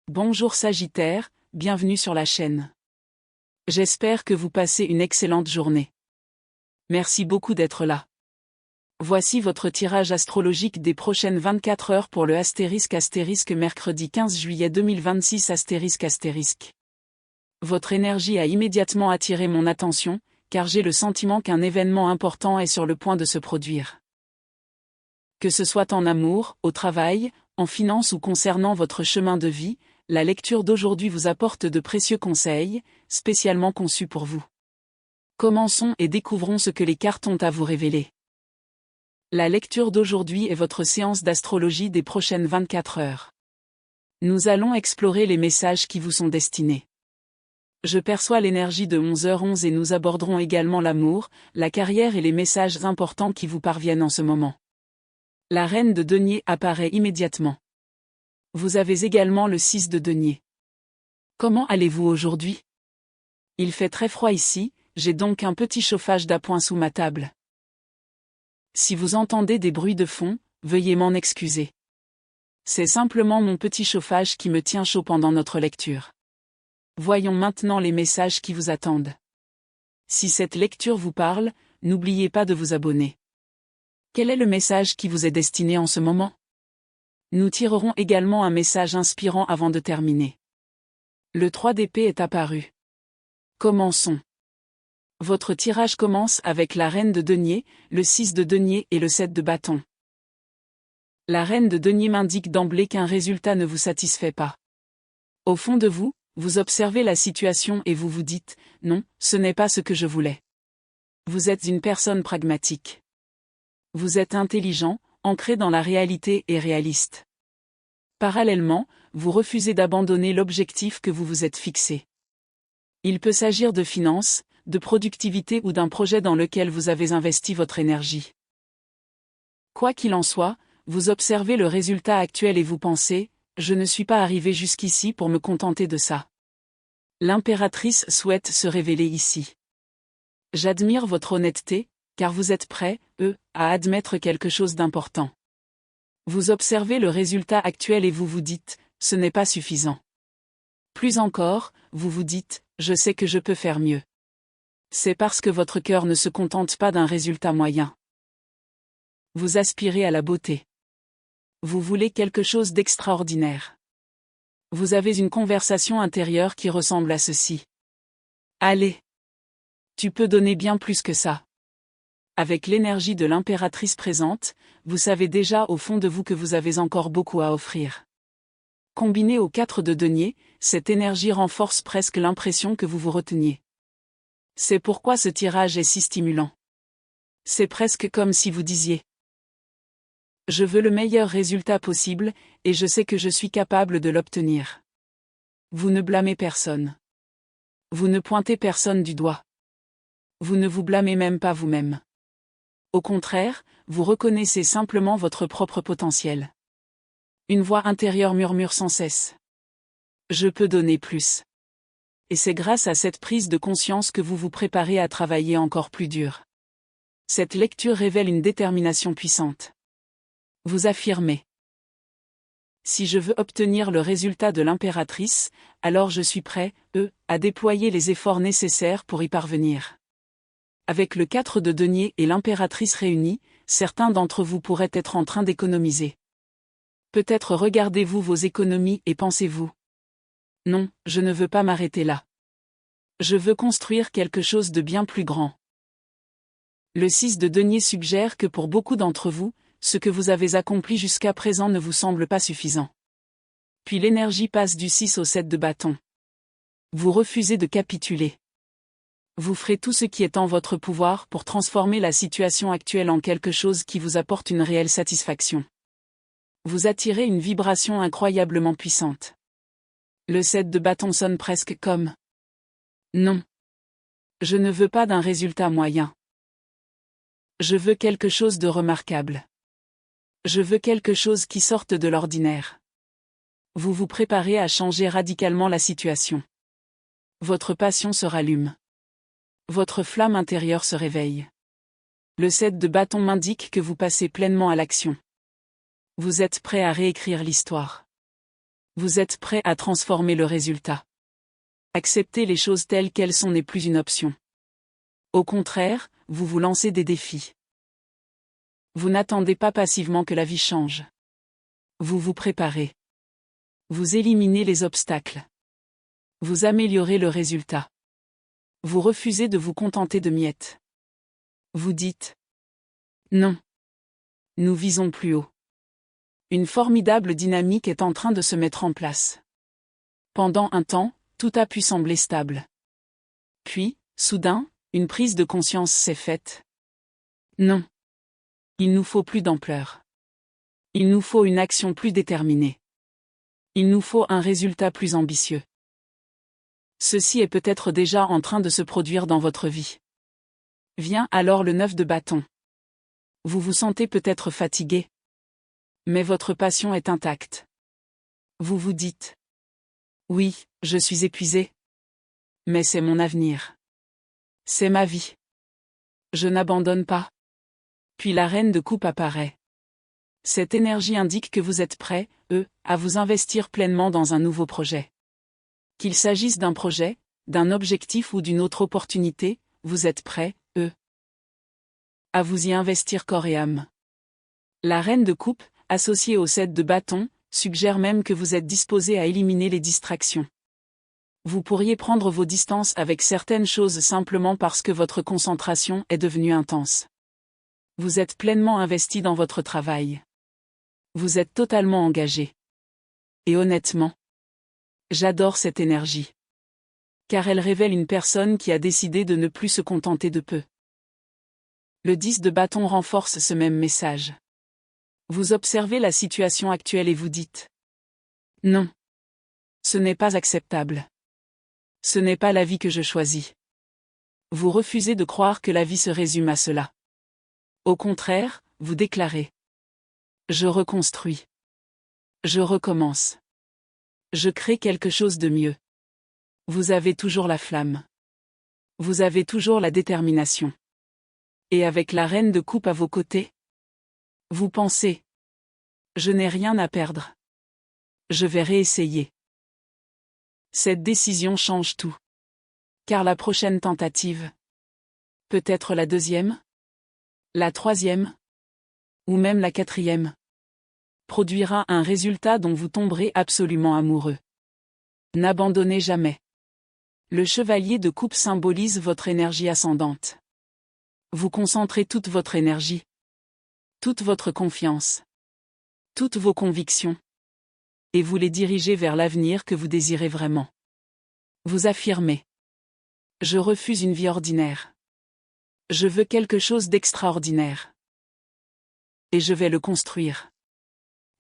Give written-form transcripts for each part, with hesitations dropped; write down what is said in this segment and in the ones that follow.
Bonjour Sagittaire, bienvenue sur la chaîne. J'espère que vous passez une excellente journée. Merci beaucoup d'être là. Voici votre tirage astrologique des prochaines 24 heures pour le ** mercredi 15 juillet 2026 ***. Votre énergie a immédiatement attiré mon attention, car j'ai le sentiment qu'un événement important est sur le point de se produire. Que ce soit en amour, au travail, en finance ou concernant votre chemin de vie, la lecture d'aujourd'hui vous apporte de précieux conseils, spécialement conçus pour vous. Commençons et découvrons ce que les cartes ont à vous révéler. La lecture d'aujourd'hui est votre séance d'astrologie des prochaines 24 heures. Nous allons explorer les messages qui vous sont destinés. Je perçois l'énergie de 11h11 et nous aborderons également l'amour, la carrière et les messages importants qui vous parviennent en ce moment. La reine de denier apparaît immédiatement. Vous avez également le 6 de denier. Comment allez-vous aujourd'hui? Il fait très froid ici, j'ai donc un petit chauffage d'appoint sous ma table. Si vous entendez des bruits de fond, veuillez m'en excuser. C'est simplement mon petit chauffage qui me tient chaud pendant notre lecture. Voyons maintenant les messages qui vous attendent. Si cette lecture vous parle, n'oubliez pas de vous abonner. Quel est le message qui vous est destiné en ce moment? Nous tirerons également un message inspirant avant de terminer. Le 3 d'épée est apparu. Commençons. Votre tirage commence avec la reine de denier, le 6 de denier et le 7 de bâton. La reine de denier m'indique d'emblée qu'un résultat ne vous satisfait pas. Au fond de vous, vous observez la situation et vous vous dites « Non, ce n'est pas ce que je voulais ». Vous êtes une personne pragmatique. Vous êtes intelligent, ancré dans la réalité et réaliste. Parallèlement, vous refusez d'abandonner l'objectif que vous vous êtes fixé. Il peut s'agir de finances, de productivité ou d'un projet dans lequel vous avez investi votre énergie. Quoi qu'il en soit, vous observez le résultat actuel et vous pensez « Je ne suis pas arrivé jusqu'ici pour me contenter de ça ». L'impératrice souhaite se révéler ici. J'admire votre honnêteté, car vous êtes prêt, à admettre quelque chose d'important. Vous observez le résultat actuel et vous vous dites, ce n'est pas suffisant. Plus encore, vous vous dites, je sais que je peux faire mieux. C'est parce que votre cœur ne se contente pas d'un résultat moyen. Vous aspirez à la beauté. Vous voulez quelque chose d'extraordinaire. Vous avez une conversation intérieure qui ressemble à ceci. Allez. Tu peux donner bien plus que ça. Avec l'énergie de l'impératrice présente, vous savez déjà au fond de vous que vous avez encore beaucoup à offrir. Combiné au 4 de denier, cette énergie renforce presque l'impression que vous vous reteniez. C'est pourquoi ce tirage est si stimulant. C'est presque comme si vous disiez « Je veux le meilleur résultat possible, et je sais que je suis capable de l'obtenir. » Vous ne blâmez personne. Vous ne pointez personne du doigt. Vous ne vous blâmez même pas vous-même. Au contraire, vous reconnaissez simplement votre propre potentiel. Une voix intérieure murmure sans cesse. Je peux donner plus. Et c'est grâce à cette prise de conscience que vous vous préparez à travailler encore plus dur. Cette lecture révèle une détermination puissante. Vous affirmez. Si je veux obtenir le résultat de l'impératrice, alors je suis prêt, à déployer les efforts nécessaires pour y parvenir. Avec le 4 de denier et l'impératrice réunis, certains d'entre vous pourraient être en train d'économiser. Peut-être regardez-vous vos économies et pensez-vous. Non, je ne veux pas m'arrêter là. Je veux construire quelque chose de bien plus grand. Le 6 de denier suggère que pour beaucoup d'entre vous, ce que vous avez accompli jusqu'à présent ne vous semble pas suffisant. Puis l'énergie passe du 6 au 7 de bâton. Vous refusez de capituler. Vous ferez tout ce qui est en votre pouvoir pour transformer la situation actuelle en quelque chose qui vous apporte une réelle satisfaction. Vous attirez une vibration incroyablement puissante. Le 7 de bâton sonne presque comme « Non. Je ne veux pas d'un résultat moyen. Je veux quelque chose de remarquable. Je veux quelque chose qui sorte de l'ordinaire. » Vous vous préparez à changer radicalement la situation. Votre passion se rallume. Votre flamme intérieure se réveille. Le 7 de bâton m'indique que vous passez pleinement à l'action. Vous êtes prêt à réécrire l'histoire. Vous êtes prêt à transformer le résultat. Accepter les choses telles qu'elles sont n'est plus une option. Au contraire, vous vous lancez des défis. Vous n'attendez pas passivement que la vie change. Vous vous préparez. Vous éliminez les obstacles. Vous améliorez le résultat. Vous refusez de vous contenter de miettes. Vous dites « Non. Nous visons plus haut ». Une formidable dynamique est en train de se mettre en place. Pendant un temps, tout a pu sembler stable. Puis, soudain, une prise de conscience s'est faite. Non. Il nous faut plus d'ampleur. Il nous faut une action plus déterminée. Il nous faut un résultat plus ambitieux. Ceci est peut-être déjà en train de se produire dans votre vie. Vient alors le 9 de bâton. Vous vous sentez peut-être fatigué. Mais votre passion est intacte. Vous vous dites « Oui, je suis épuisé. Mais c'est mon avenir. C'est ma vie. Je n'abandonne pas. » Puis la reine de coupe apparaît. Cette énergie indique que vous êtes prêt, à vous investir pleinement dans un nouveau projet. Qu'il s'agisse d'un projet, d'un objectif ou d'une autre opportunité, vous êtes prêt, à vous y investir corps et âme. La reine de coupe, associée au 7 de bâton, suggère même que vous êtes disposé à éliminer les distractions. Vous pourriez prendre vos distances avec certaines choses simplement parce que votre concentration est devenue intense. Vous êtes pleinement investi dans votre travail. Vous êtes totalement engagé. Et honnêtement, j'adore cette énergie. Car elle révèle une personne qui a décidé de ne plus se contenter de peu. Le 10 de bâton renforce ce même message. Vous observez la situation actuelle et vous dites « Non. Ce n'est pas acceptable. Ce n'est pas la vie que je choisis. » Vous refusez de croire que la vie se résume à cela. Au contraire, vous déclarez « Je reconstruis. Je recommence. Je crée quelque chose de mieux. » Vous avez toujours la flamme. Vous avez toujours la détermination. Et avec la reine de coupe à vos côtés, vous pensez « Je n'ai rien à perdre. Je vais réessayer. » Cette décision change tout. Car la prochaine tentative, peut-être la deuxième, la troisième, ou même la quatrième, produira un résultat dont vous tomberez absolument amoureux. N'abandonnez jamais. Le chevalier de coupe symbolise votre énergie ascendante. Vous concentrez toute votre énergie, toute votre confiance, toutes vos convictions, et vous les dirigez vers l'avenir que vous désirez vraiment. Vous affirmez « Je refuse une vie ordinaire. Je veux quelque chose d'extraordinaire. Et je vais le construire. »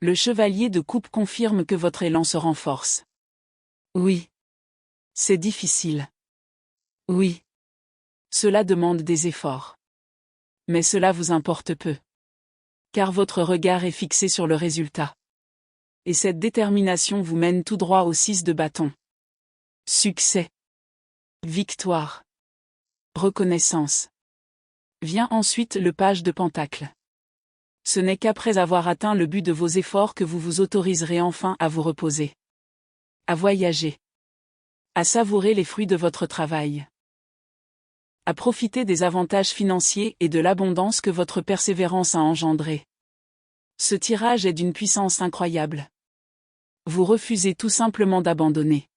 Le chevalier de coupe confirme que votre élan se renforce. Oui. C'est difficile. Oui. Cela demande des efforts. Mais cela vous importe peu. Car votre regard est fixé sur le résultat. Et cette détermination vous mène tout droit au 6 de bâton. Succès. Victoire. Reconnaissance. Vient ensuite le page de pentacle. Ce n'est qu'après avoir atteint le but de vos efforts que vous vous autoriserez enfin à vous reposer. À voyager. À savourer les fruits de votre travail. À profiter des avantages financiers et de l'abondance que votre persévérance a engendré. Ce tirage est d'une puissance incroyable. Vous refusez tout simplement d'abandonner.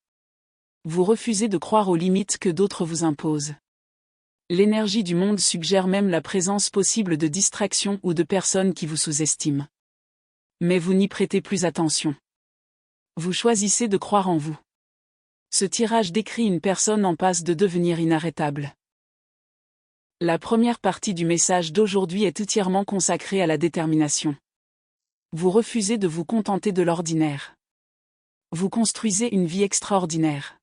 Vous refusez de croire aux limites que d'autres vous imposent. L'énergie du monde suggère même la présence possible de distractions ou de personnes qui vous sous-estiment. Mais vous n'y prêtez plus attention. Vous choisissez de croire en vous. Ce tirage décrit une personne en passe de devenir inarrêtable. La première partie du message d'aujourd'hui est entièrement consacrée à la détermination. Vous refusez de vous contenter de l'ordinaire. Vous construisez une vie extraordinaire.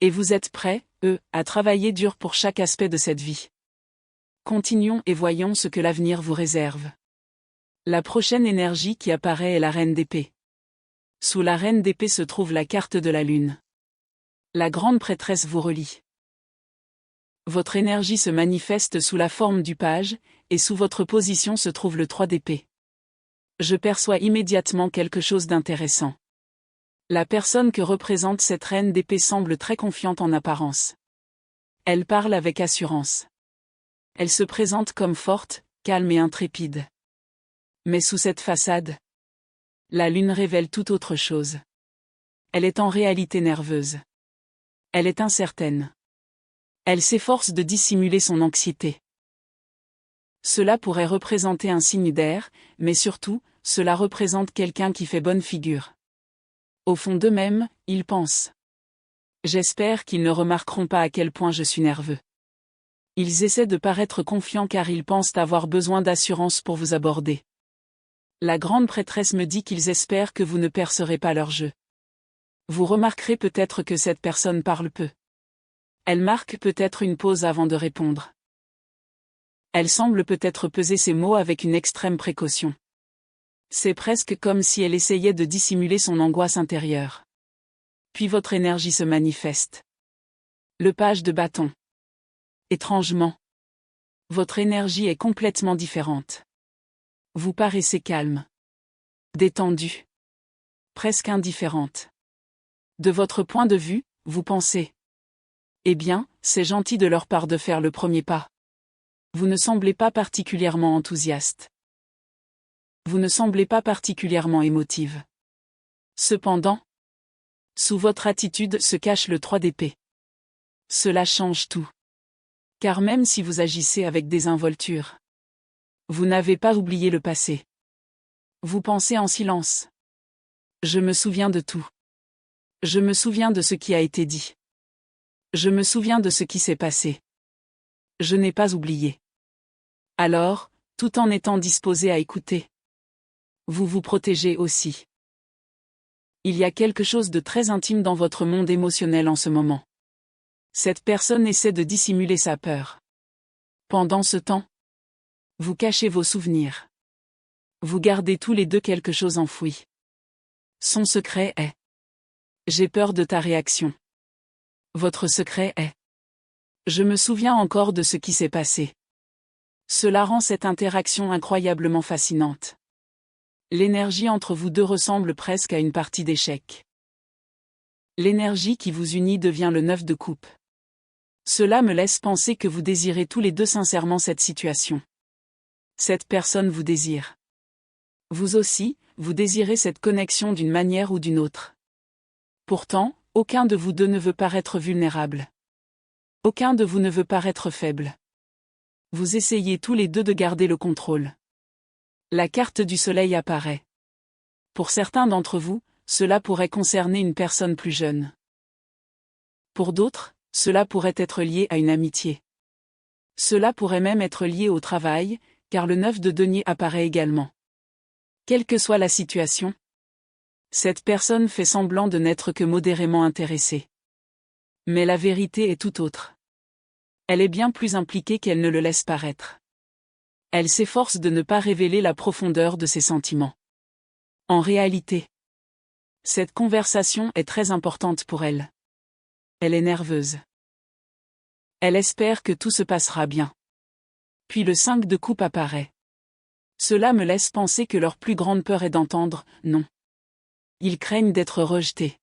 Et vous êtes prêts, à travailler dur pour chaque aspect de cette vie. Continuons et voyons ce que l'avenir vous réserve. La prochaine énergie qui apparaît est la reine d'épée. Sous la reine d'épée se trouve la carte de la lune. La grande prêtresse vous relie. Votre énergie se manifeste sous la forme du page, et sous votre position se trouve le 3 d'épée. Je perçois immédiatement quelque chose d'intéressant. La personne que représente cette reine d'épée semble très confiante en apparence. Elle parle avec assurance. Elle se présente comme forte, calme et intrépide. Mais sous cette façade, la lune révèle tout autre chose. Elle est en réalité nerveuse. Elle est incertaine. Elle s'efforce de dissimuler son anxiété. Cela pourrait représenter un signe d'air, mais surtout, cela représente quelqu'un qui fait bonne figure. Au fond d'eux-mêmes, ils pensent. J'espère qu'ils ne remarqueront pas à quel point je suis nerveux. Ils essaient de paraître confiants car ils pensent avoir besoin d'assurance pour vous aborder. La grande prêtresse me dit qu'ils espèrent que vous ne percerez pas leur jeu. Vous remarquerez peut-être que cette personne parle peu. Elle marque peut-être une pause avant de répondre. Elle semble peut-être peser ses mots avec une extrême précaution. C'est presque comme si elle essayait de dissimuler son angoisse intérieure. Puis votre énergie se manifeste. Le page de bâton. Étrangement, votre énergie est complètement différente. Vous paraissez calme, détendu, presque indifférente. De votre point de vue, vous pensez. Eh bien, c'est gentil de leur part de faire le premier pas. Vous ne semblez pas particulièrement enthousiaste. Vous ne semblez pas particulièrement émotive. Cependant, sous votre attitude se cache le 3 d'épée. Cela change tout. Car même si vous agissez avec désinvolture, vous n'avez pas oublié le passé. Vous pensez en silence. Je me souviens de tout. Je me souviens de ce qui a été dit. Je me souviens de ce qui s'est passé. Je n'ai pas oublié. Alors, tout en étant disposé à écouter, vous vous protégez aussi. Il y a quelque chose de très intime dans votre monde émotionnel en ce moment. Cette personne essaie de dissimuler sa peur. Pendant ce temps, vous cachez vos souvenirs. Vous gardez tous les deux quelque chose enfoui. Son secret est: j'ai peur de ta réaction. Votre secret est: je me souviens encore de ce qui s'est passé. Cela rend cette interaction incroyablement fascinante. L'énergie entre vous deux ressemble presque à une partie d'échecs. L'énergie qui vous unit devient le 9 de coupe. Cela me laisse penser que vous désirez tous les deux sincèrement cette situation. Cette personne vous désire. Vous aussi, vous désirez cette connexion d'une manière ou d'une autre. Pourtant, aucun de vous deux ne veut paraître vulnérable. Aucun de vous ne veut paraître faible. Vous essayez tous les deux de garder le contrôle. La carte du soleil apparaît. Pour certains d'entre vous, cela pourrait concerner une personne plus jeune. Pour d'autres, cela pourrait être lié à une amitié. Cela pourrait même être lié au travail, car le 9 de denier apparaît également. Quelle que soit la situation, cette personne fait semblant de n'être que modérément intéressée. Mais la vérité est tout autre. Elle est bien plus impliquée qu'elle ne le laisse paraître. Elle s'efforce de ne pas révéler la profondeur de ses sentiments. En réalité, cette conversation est très importante pour elle. Elle est nerveuse. Elle espère que tout se passera bien. Puis le 5 de coupe apparaît. Cela me laisse penser que leur plus grande peur est d'entendre « non ». Ils craignent d'être rejetés.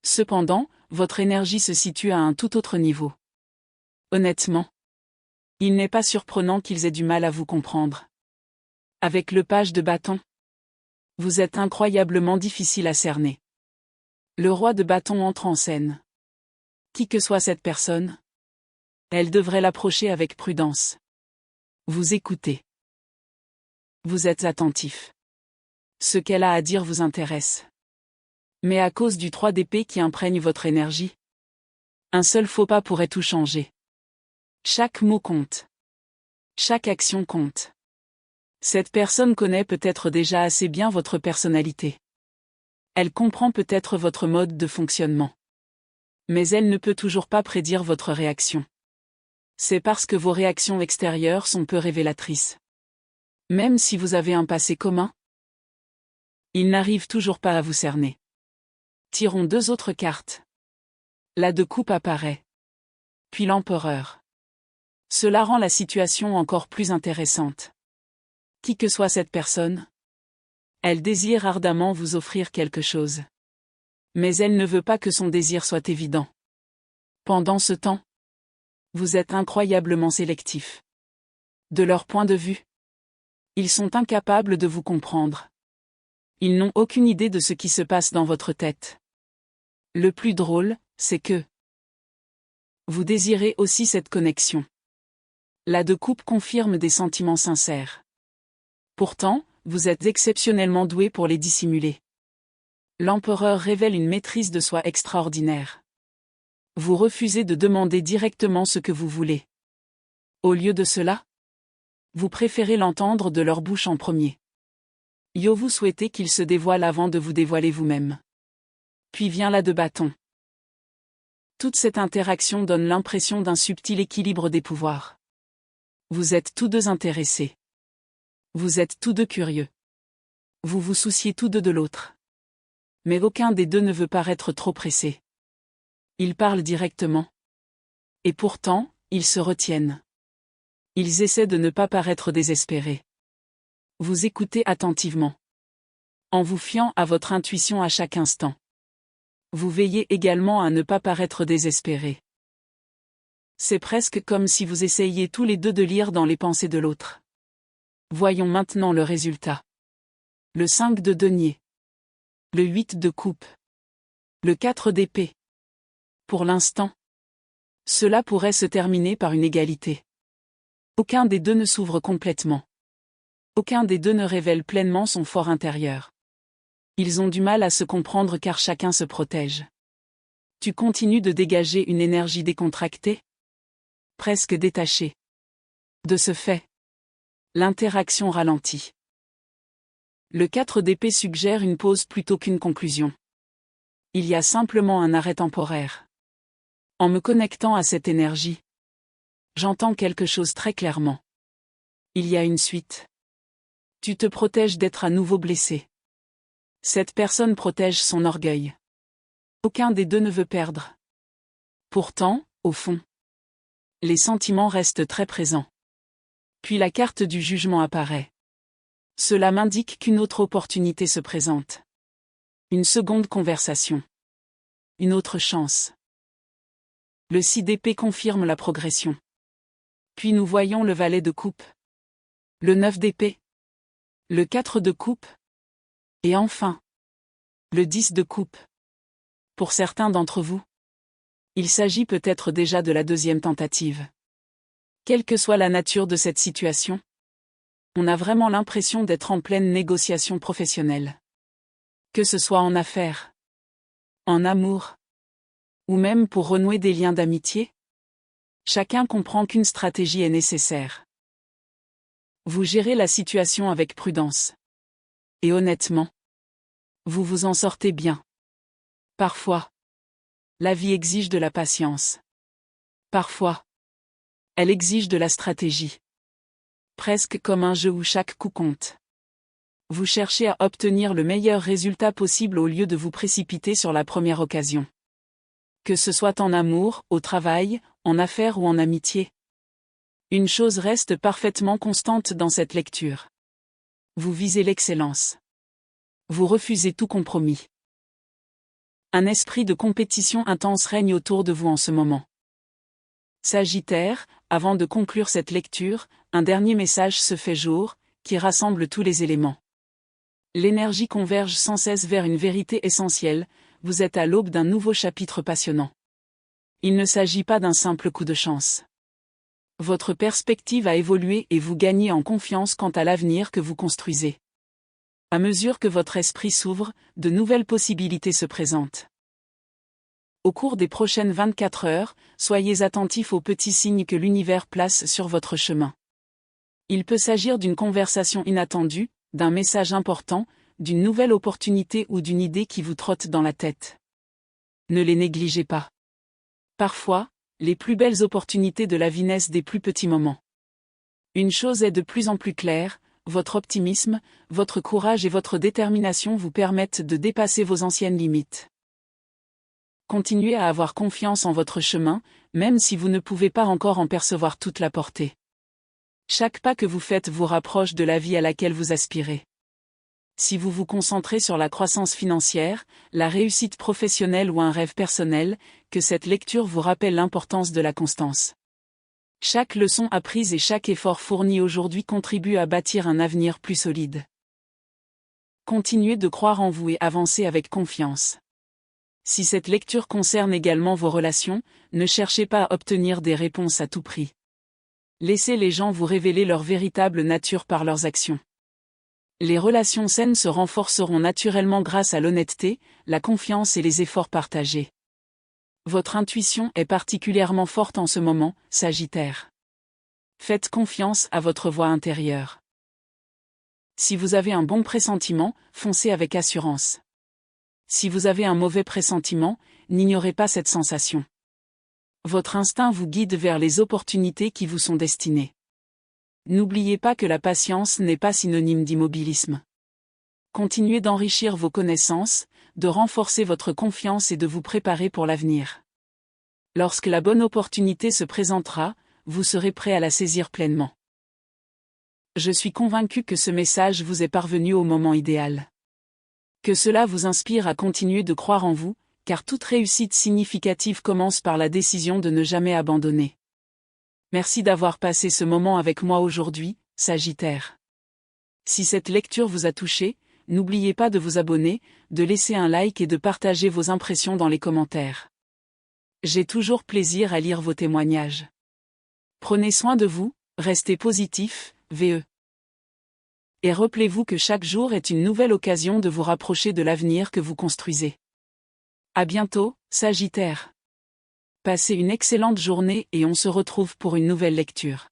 Cependant, votre énergie se situe à un tout autre niveau. Honnêtement, il n'est pas surprenant qu'ils aient du mal à vous comprendre. Avec le page de bâton, vous êtes incroyablement difficile à cerner. Le roi de bâton entre en scène. Qui que soit cette personne, elle devrait l'approcher avec prudence. Vous écoutez. Vous êtes attentif. Ce qu'elle a à dire vous intéresse. Mais à cause du 3 d'épée qui imprègne votre énergie, un seul faux pas pourrait tout changer. Chaque mot compte. Chaque action compte. Cette personne connaît peut-être déjà assez bien votre personnalité. Elle comprend peut-être votre mode de fonctionnement. Mais elle ne peut toujours pas prédire votre réaction. C'est parce que vos réactions extérieures sont peu révélatrices. Même si vous avez un passé commun, ils n'arrivent toujours pas à vous cerner. Tirons 2 autres cartes. La de coupe apparaît. Puis l'empereur. Cela rend la situation encore plus intéressante. Qui que soit cette personne, elle désire ardemment vous offrir quelque chose. Mais elle ne veut pas que son désir soit évident. Pendant ce temps, vous êtes incroyablement sélectif. De leur point de vue, ils sont incapables de vous comprendre. Ils n'ont aucune idée de ce qui se passe dans votre tête. Le plus drôle, c'est que vous désirez aussi cette connexion. La de couple confirme des sentiments sincères. Pourtant, vous êtes exceptionnellement doué pour les dissimuler. L'empereur révèle une maîtrise de soi extraordinaire. Vous refusez de demander directement ce que vous voulez. Au lieu de cela, vous préférez l'entendre de leur bouche en premier. Vous souhaitez qu'il se dévoile avant de vous dévoiler vous-même. Puis vient la de bâton. Toute cette interaction donne l'impression d'un subtil équilibre des pouvoirs. Vous êtes tous deux intéressés. Vous êtes tous deux curieux. Vous vous souciez tous deux de l'autre. Mais aucun des deux ne veut paraître trop pressé. Ils parlent directement. Et pourtant, ils se retiennent. Ils essaient de ne pas paraître désespérés. Vous écoutez attentivement. En vous fiant à votre intuition à chaque instant. Vous veillez également à ne pas paraître désespéré. C'est presque comme si vous essayiez tous les deux de lire dans les pensées de l'autre. Voyons maintenant le résultat. Le 5 de denier. Le 8 de coupe. Le 4 d'épée. Pour l'instant, cela pourrait se terminer par une égalité. Aucun des deux ne s'ouvre complètement. Aucun des deux ne révèle pleinement son fort intérieur. Ils ont du mal à se comprendre car chacun se protège. Tu continues de dégager une énergie décontractée, presque détachée. De ce fait, l'interaction ralentit. Le 4 d'épée suggère une pause plutôt qu'une conclusion. Il y a simplement un arrêt temporaire. En me connectant à cette énergie, j'entends quelque chose très clairement. Il y a une suite. Tu te protèges d'être à nouveau blessé. Cette personne protège son orgueil. Aucun des deux ne veut perdre. Pourtant, au fond, les sentiments restent très présents. Puis la carte du jugement apparaît. Cela m'indique qu'une autre opportunité se présente. Une seconde conversation. Une autre chance. Le 6 d'épée confirme la progression. Puis nous voyons le valet de coupe. Le 9 d'épée. Le 4 de coupe. Et enfin, le 10 de coupe. Pour certains d'entre vous, il s'agit peut-être déjà de la deuxième tentative. Quelle que soit la nature de cette situation, on a vraiment l'impression d'être en pleine négociation professionnelle. Que ce soit en affaires, en amour, ou même pour renouer des liens d'amitié, chacun comprend qu'une stratégie est nécessaire. Vous gérez la situation avec prudence. Et honnêtement, vous vous en sortez bien. Parfois, la vie exige de la patience. Parfois, elle exige de la stratégie. Presque comme un jeu où chaque coup compte. Vous cherchez à obtenir le meilleur résultat possible au lieu de vous précipiter sur la première occasion. Que ce soit en amour, au travail, en affaires ou en amitié. Une chose reste parfaitement constante dans cette lecture. Vous visez l'excellence. Vous refusez tout compromis. Un esprit de compétition intense règne autour de vous en ce moment. Sagittaire, avant de conclure cette lecture, un dernier message se fait jour, qui rassemble tous les éléments. L'énergie converge sans cesse vers une vérité essentielle, vous êtes à l'aube d'un nouveau chapitre passionnant. Il ne s'agit pas d'un simple coup de chance. Votre perspective a évolué et vous gagnez en confiance quant à l'avenir que vous construisez. À mesure que votre esprit s'ouvre, de nouvelles possibilités se présentent. Au cours des prochaines 24 heures, soyez attentifs aux petits signes que l'univers place sur votre chemin. Il peut s'agir d'une conversation inattendue, d'un message important, d'une nouvelle opportunité ou d'une idée qui vous trotte dans la tête. Ne les négligez pas. Parfois, les plus belles opportunités de la vie naissent des plus petits moments. Une chose est de plus en plus claire, votre optimisme, votre courage et votre détermination vous permettent de dépasser vos anciennes limites. Continuez à avoir confiance en votre chemin, même si vous ne pouvez pas encore en percevoir toute la portée. Chaque pas que vous faites vous rapproche de la vie à laquelle vous aspirez. Si vous vous concentrez sur la croissance financière, la réussite professionnelle ou un rêve personnel, que cette lecture vous rappelle l'importance de la constance. Chaque leçon apprise et chaque effort fourni aujourd'hui contribue à bâtir un avenir plus solide. Continuez de croire en vous et avancez avec confiance. Si cette lecture concerne également vos relations, ne cherchez pas à obtenir des réponses à tout prix. Laissez les gens vous révéler leur véritable nature par leurs actions. Les relations saines se renforceront naturellement grâce à l'honnêteté, la confiance et les efforts partagés. Votre intuition est particulièrement forte en ce moment, Sagittaire. Faites confiance à votre voix intérieure. Si vous avez un bon pressentiment, foncez avec assurance. Si vous avez un mauvais pressentiment, n'ignorez pas cette sensation. Votre instinct vous guide vers les opportunités qui vous sont destinées. N'oubliez pas que la patience n'est pas synonyme d'immobilisme. Continuez d'enrichir vos connaissances, de renforcer votre confiance et de vous préparer pour l'avenir. Lorsque la bonne opportunité se présentera, vous serez prêt à la saisir pleinement. Je suis convaincu que ce message vous est parvenu au moment idéal. Que cela vous inspire à continuer de croire en vous, car toute réussite significative commence par la décision de ne jamais abandonner. Merci d'avoir passé ce moment avec moi aujourd'hui, Sagittaire. Si cette lecture vous a touché, n'oubliez pas de vous abonner, de laisser un like et de partager vos impressions dans les commentaires. J'ai toujours plaisir à lire vos témoignages. Prenez soin de vous, restez positif, VE. Et rappelez-vous que chaque jour est une nouvelle occasion de vous rapprocher de l'avenir que vous construisez. À bientôt, Sagittaire. Passez une excellente journée et on se retrouve pour une nouvelle lecture.